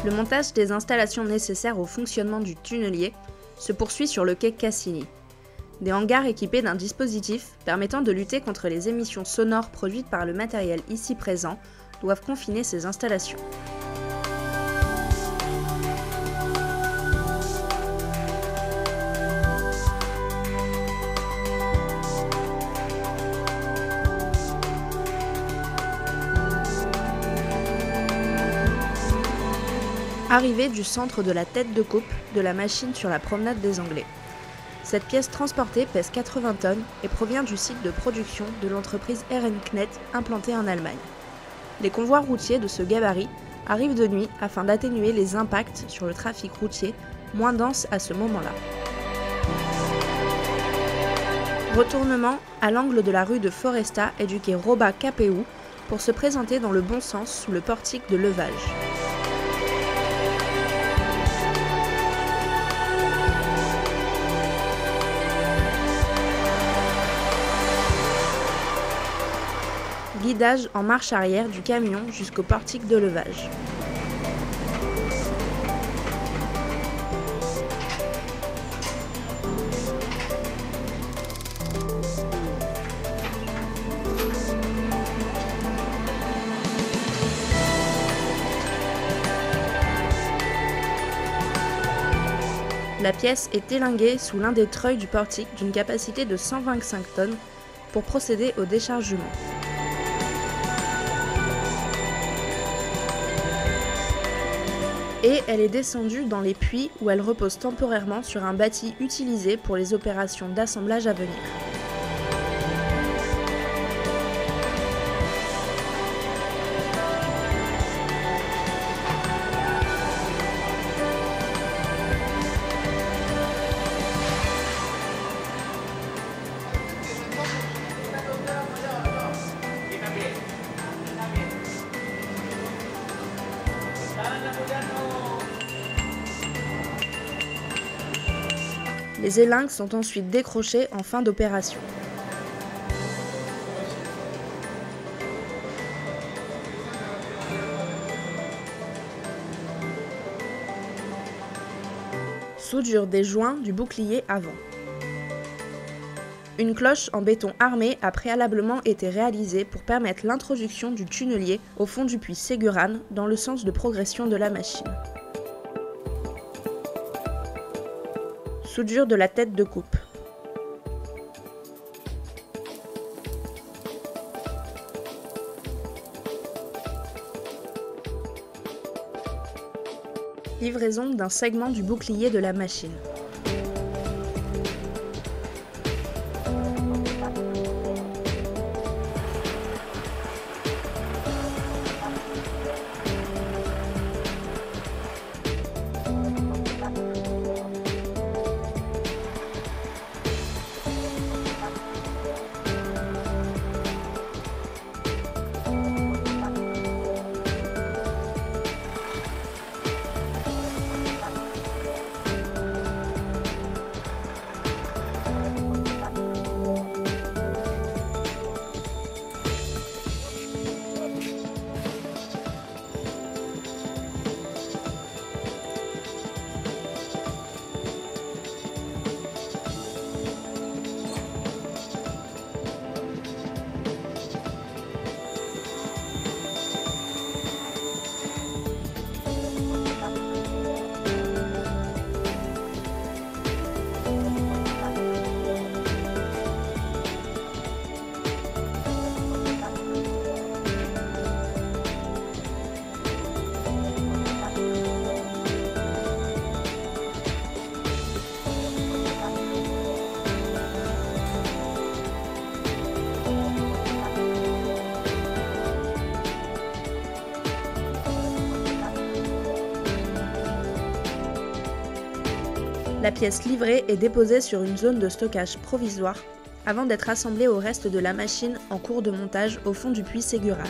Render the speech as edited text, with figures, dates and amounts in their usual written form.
Le montage des installations nécessaires au fonctionnement du tunnelier se poursuit sur le quai Cassini. Des hangars équipés d'un dispositif permettant de lutter contre les émissions sonores produites par le matériel ici présent doivent confiner ces installations. Arrivée du centre de la tête de coupe de la machine sur la promenade des Anglais. Cette pièce transportée pèse 80 tonnes et provient du site de production de l'entreprise Ehrenknecht implantée en Allemagne. Les convois routiers de ce gabarit arrivent de nuit afin d'atténuer les impacts sur le trafic routier moins dense à ce moment-là. Retournement à l'angle de la rue de Foresta et du quai Roba Capeu pour se présenter dans le bon sens sous le portique de levage. Guidage en marche arrière du camion jusqu'au portique de levage. La pièce est élinguée sous l'un des treuils du portique d'une capacité de 125 tonnes pour procéder au déchargement. Et elle est descendue dans les puits où elle repose temporairement sur un bâti utilisé pour les opérations d'assemblage à venir. Les élingues sont ensuite décrochées en fin d'opération. Soudure des joints du bouclier avant. Une cloche en béton armé a préalablement été réalisée pour permettre l'introduction du tunnelier au fond du puits Ségurane dans le sens de progression de la machine. Soudure de la tête de coupe. Livraison d'un segment du bouclier de la machine. La pièce livrée est déposée sur une zone de stockage provisoire avant d'être assemblée au reste de la machine en cours de montage au fond du puits Ségurane.